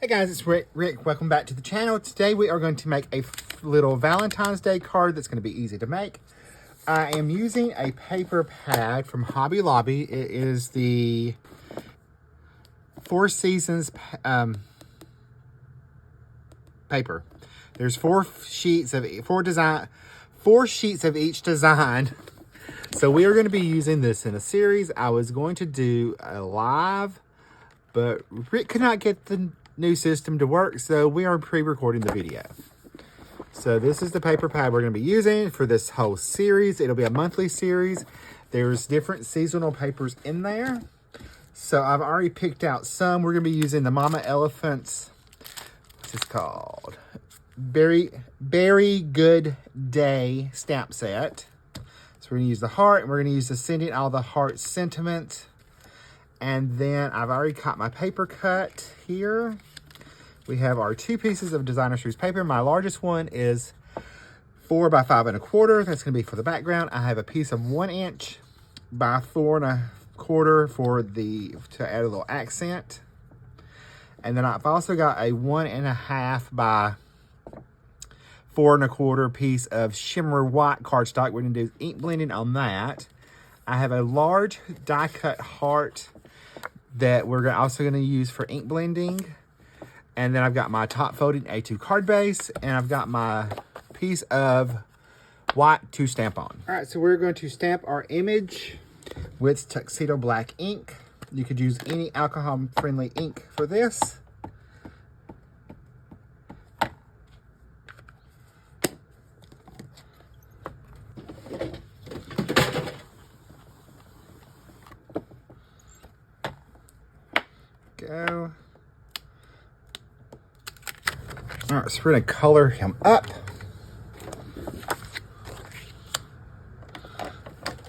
Hey guys, it's Rick. Welcome back to the channel. Today we are going to make a little Valentine's Day card that's going to be easy to make. I am using a paper pad from Hobby Lobby. It is the Four Seasons paper. There's four sheets of each design. So we are going to be using this in a series. I was going to do a live, but Rick could not get the new system to work, so we are pre-recording the video. So this is the paper pad we're going to be using for this whole series. It'll be a monthly series. There's different seasonal papers in there. So I've already picked out some. We're going to be using the Mama Elephant's, what's this called? Beary Good Day stamp set. So we're going to use the heart, and we're going to use the Sending All the Heart sentiment. And then I've already got my paper cut here. We have our 2 pieces of designer series paper. My largest one is 4 by 5 1/4. That's going to be for the background. I have a piece of 1 inch by 4 1/4 to add a little accent. And then I've also got a 1 1/2 by 4 1/4 piece of shimmer white cardstock. We're going to do ink blending on that. I have a large die cut heart that we're also going to use for ink blending. And then I've got my top folding A2 card base, and I've got my piece of white to stamp on. All right, so we're going to stamp our image with Tuxedo Black ink. You could use any alcohol-friendly ink for this. Go. All right, so we're gonna color him up.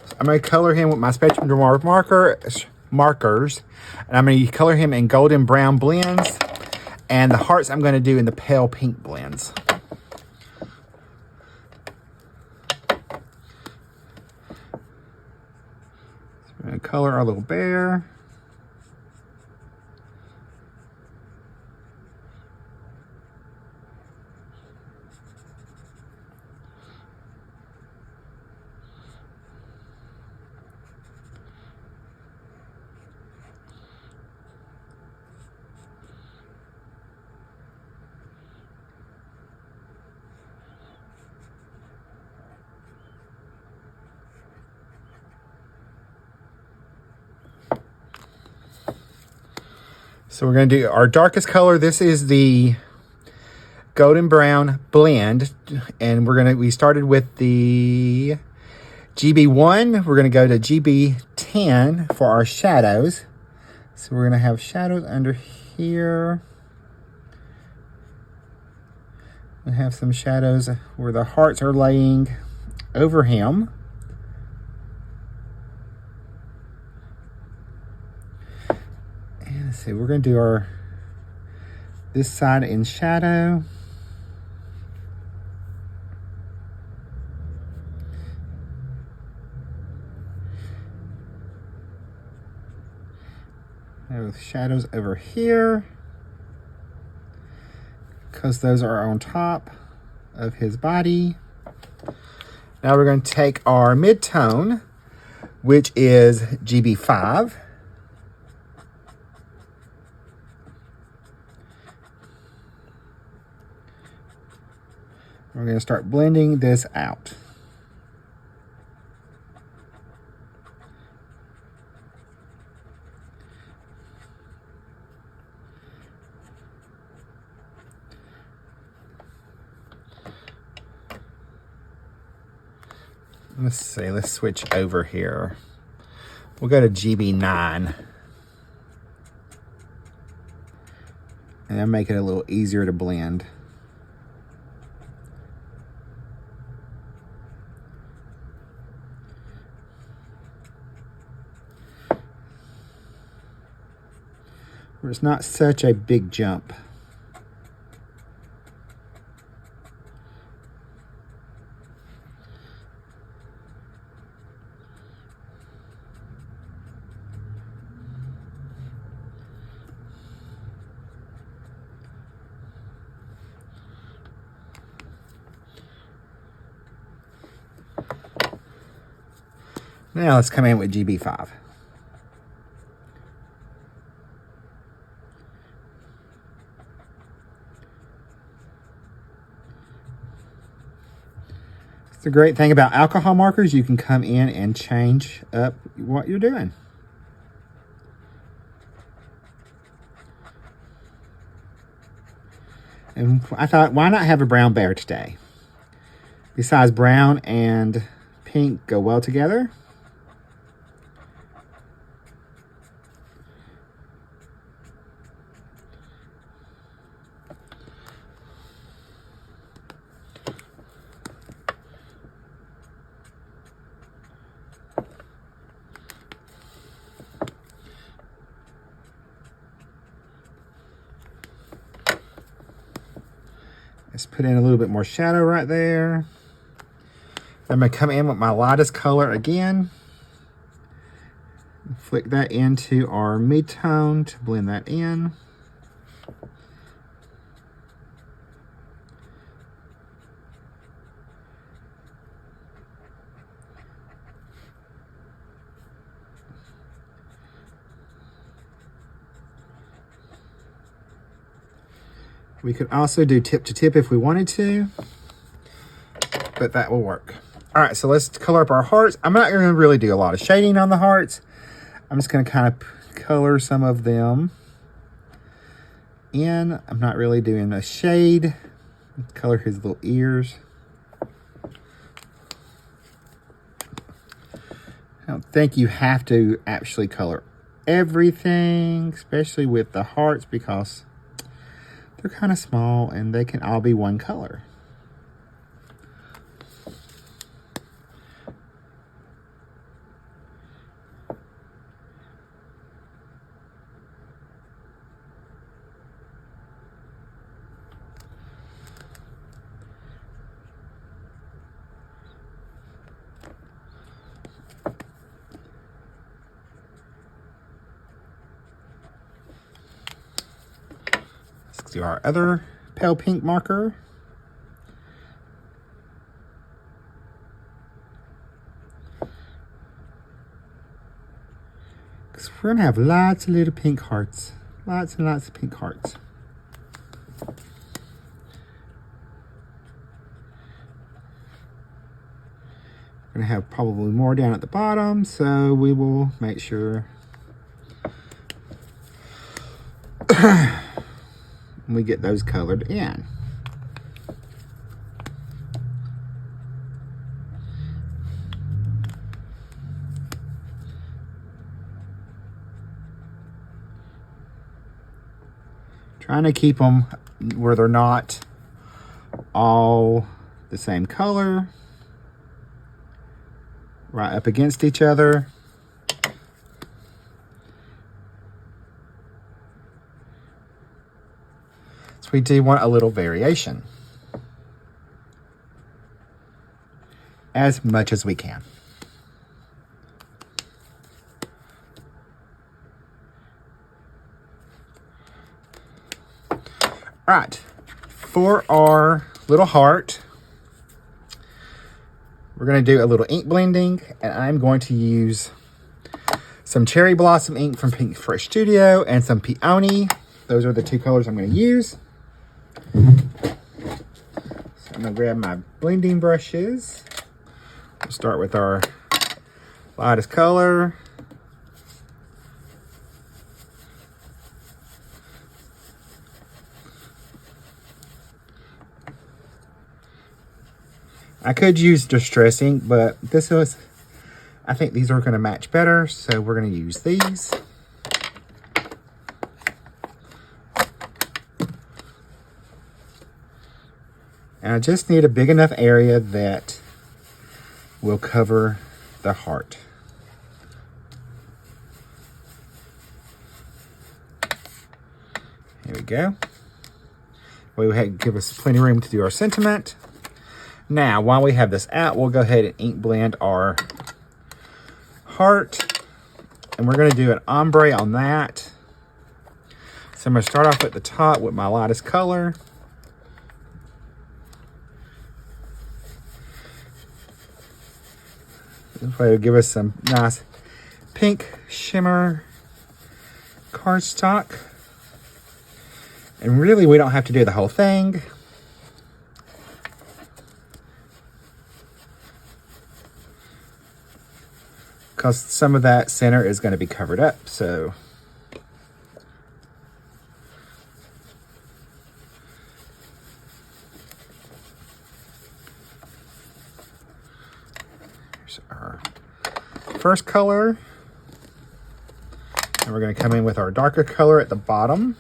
So I'm gonna color him with my Spectrum Noir markers, and I'm gonna color him in golden brown blends, and the hearts I'm gonna do in the pale pink blends. So we're gonna color our little bear. So we're going to do our darkest color. This is the golden brown blend, and we started with the GB1. We're going to go to GB10 for our shadows. So we're going to have shadows under here. We have some shadows where the hearts are laying over him. Let's see, we're going to do this side in shadow. With shadows over here, because those are on top of his body. Now we're going to take our mid-tone, which is GB5. We're going to start blending this out. Let's see, let's switch over here. We'll go to GB9. And that'll make it a little easier to blend. Where it's not such a big jump. Now let's come in with GB5. The great thing about alcohol markers, you can come in and change up what you're doing. And I thought, why not have a brown bear today? Besides, brown and pink go well together. Let's put in a little bit more shadow right there. I'm going to come in with my lightest color again. Flick that into our mid-tone to blend that in. We could also do tip to tip if we wanted to, but that will work. All right, so let's color up our hearts. I'm not gonna really do a lot of shading on the hearts. I'm just gonna kind of color some of them in. I'm not really doing a shade. Color his little ears. I don't think you have to actually color everything, especially with the hearts, because they're kind of small and they can all be one color. Let's do our other pale pink marker. Because we're going to have lots of little pink hearts. Lots and lots of pink hearts. We're going to have probably more down at the bottom, so we will make sure we get those colored in. Trying to keep them where they're not all the same color, right up against each other. So we do want a little variation, as much as we can. All right, for our little heart, we're going to do a little ink blending, and I'm going to use some Cherry Blossom ink from Pink Fresh Studio and some Peony. Those are the two colors I'm going to use. So I'm going to grab my blending brushes. We'll start with our lightest color. I could use Distress ink, but I think these are going to match better, so we're going to use these. And I just need a big enough area that will cover the heart. Here we go. We give us plenty of room to do our sentiment. Now, while we have this out, we'll go ahead and ink blend our heart. And we're going to do an ombre on that. So I'm going to start off at the top with my lightest color. This way will give us some nice pink shimmer cardstock. And really, we don't have to do the whole thing. Because some of that center is going to be covered up, so. Here's our first color. And we're going to come in with our darker color at the bottom.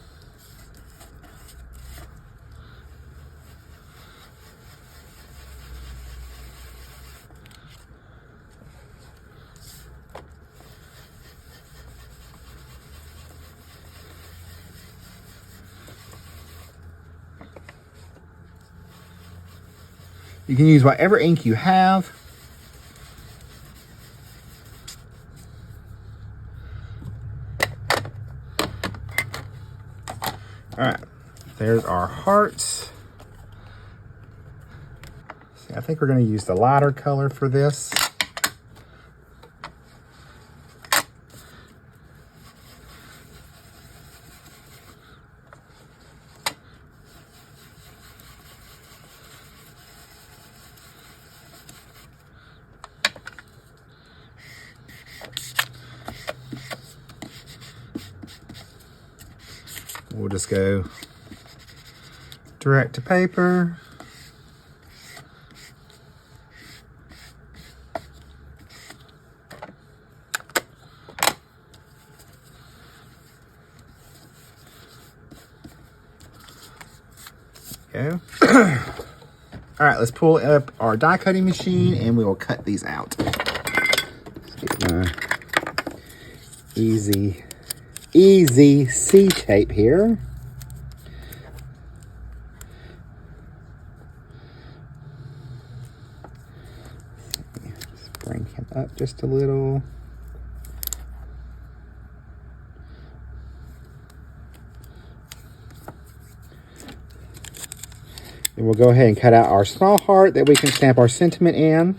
You can use whatever ink you have. All right, there's our hearts. See, I think we're going to use the lighter color for this. We'll just go direct to paper. Go. All right, let's pull up our die cutting machine and we will cut these out. Let's get my easy C tape here. Let's bring him up just a little. And we'll go ahead and cut out our small heart that we can stamp our sentiment in.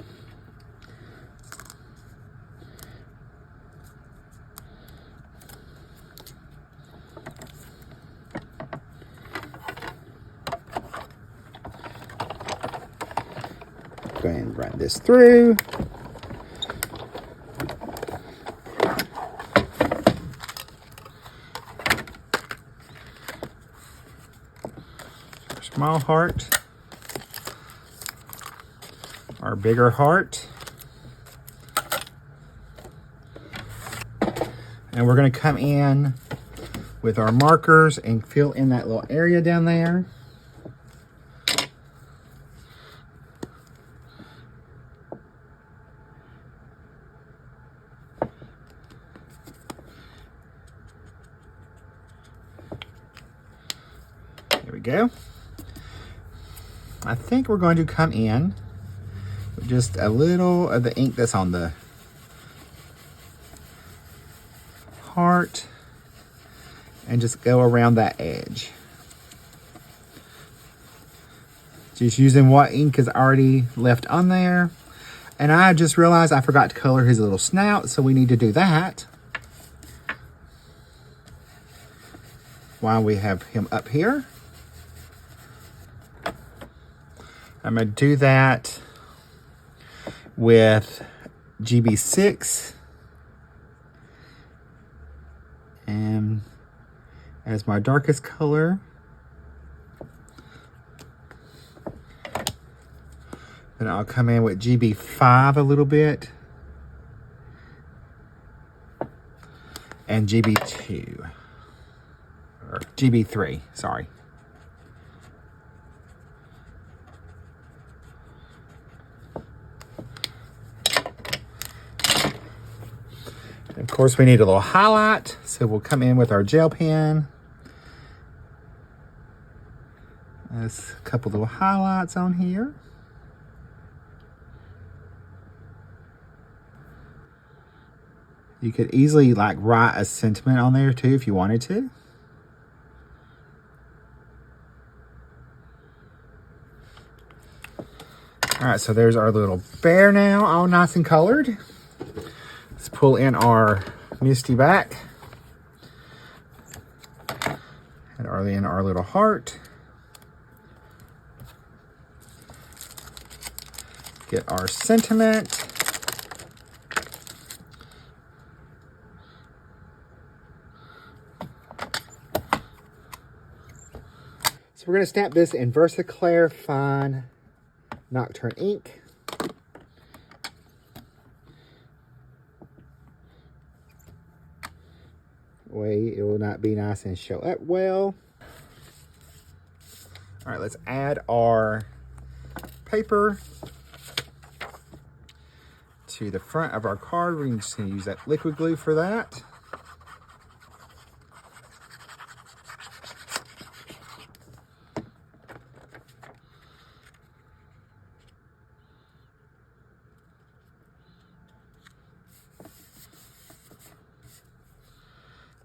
Go ahead and run this through. Our small heart. Our bigger heart. And we're going to come in with our markers and fill in that little area down there. There we go. I think we're going to come in with just a little of the ink that's on the heart and just go around that edge. Just using what ink is already left on there. And I just realized I forgot to color his little snout, so we need to do that while we have him up here. I'm going to do that with GB6 and as my darkest color. Then I'll come in with GB5 a little bit and GB2 or GB3, sorry. Of course, we need a little highlight, so we'll come in with our gel pen. There's a couple little highlights on here. You could easily like write a sentiment on there too if you wanted to. All right, so there's our little bear now, all nice and colored. Let's pull in our Misty back. And our little heart. Get our sentiment. So we're going to stamp this in Versaclear Fine Nocturne ink. Way it will not be nice and show up well. All right, let's add our paper to the front of our card. We're just going to use that liquid glue for that.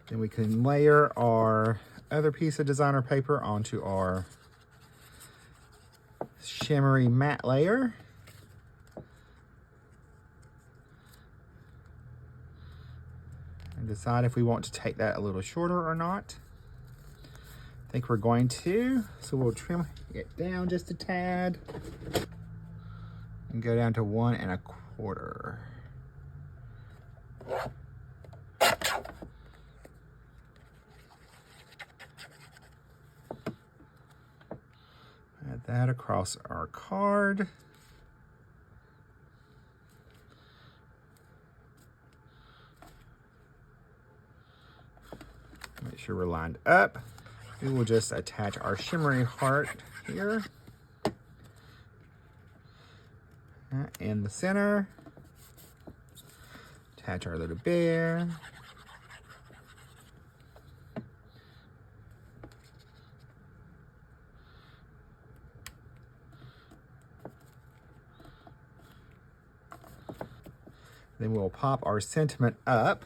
Then we can layer our other piece of designer paper onto our shimmery matte layer. And decide if we want to take that a little shorter or not. I think we're going to, so we'll trim it down just a tad and go down to 1 1/4. Add that across our card. Make sure we're lined up. We will just attach our shimmery heart here. In the center. Attach our little bear. Then we'll pop our sentiment up.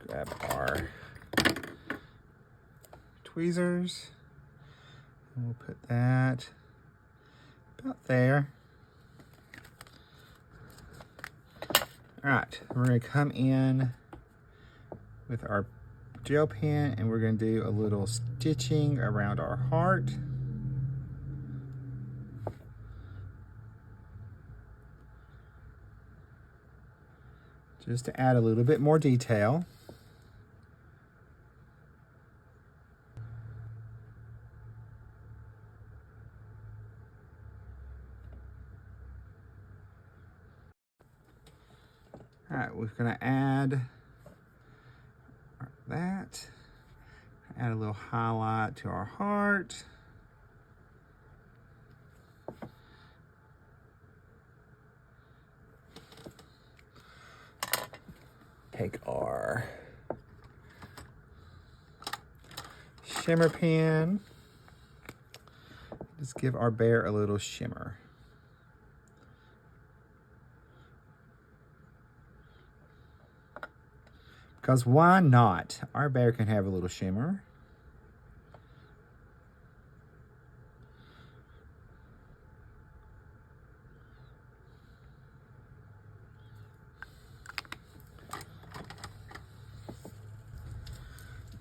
Grab our tweezers. And we'll put that about there. All right, we're going to come in with our gel pen and we're going to do a little stitching around our heart. Just to add a little bit more detail. All right, we're gonna add that. Add a little highlight to our heart. Take our shimmer pen. Just give our bear a little shimmer. Because why not? Our bear can have a little shimmer.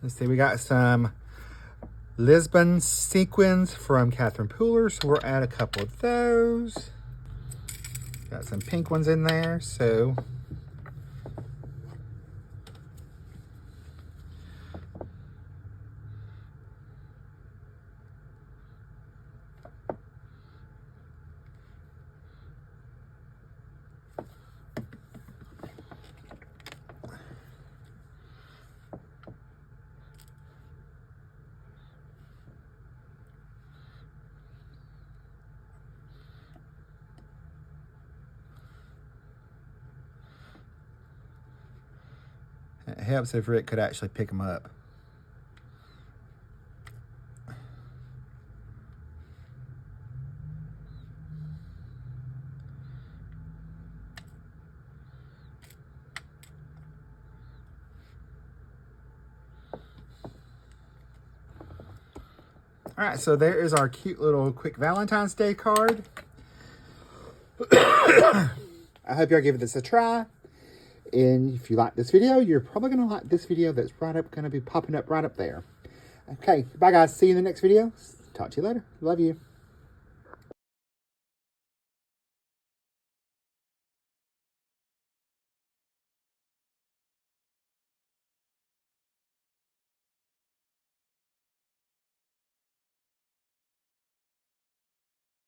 Let's see, we got some Lisbon sequins from Catherine Pooler, so we'll add a couple of those. Got some pink ones in there, so it helps if Rick could actually pick them up. All right, so there is our cute little quick Valentine's Day card. I hope y'all give this a try. And if you like this video, you're probably going to like this video that's going to be popping up right up there. Okay, bye guys. See you in the next video. Talk to you later. Love you.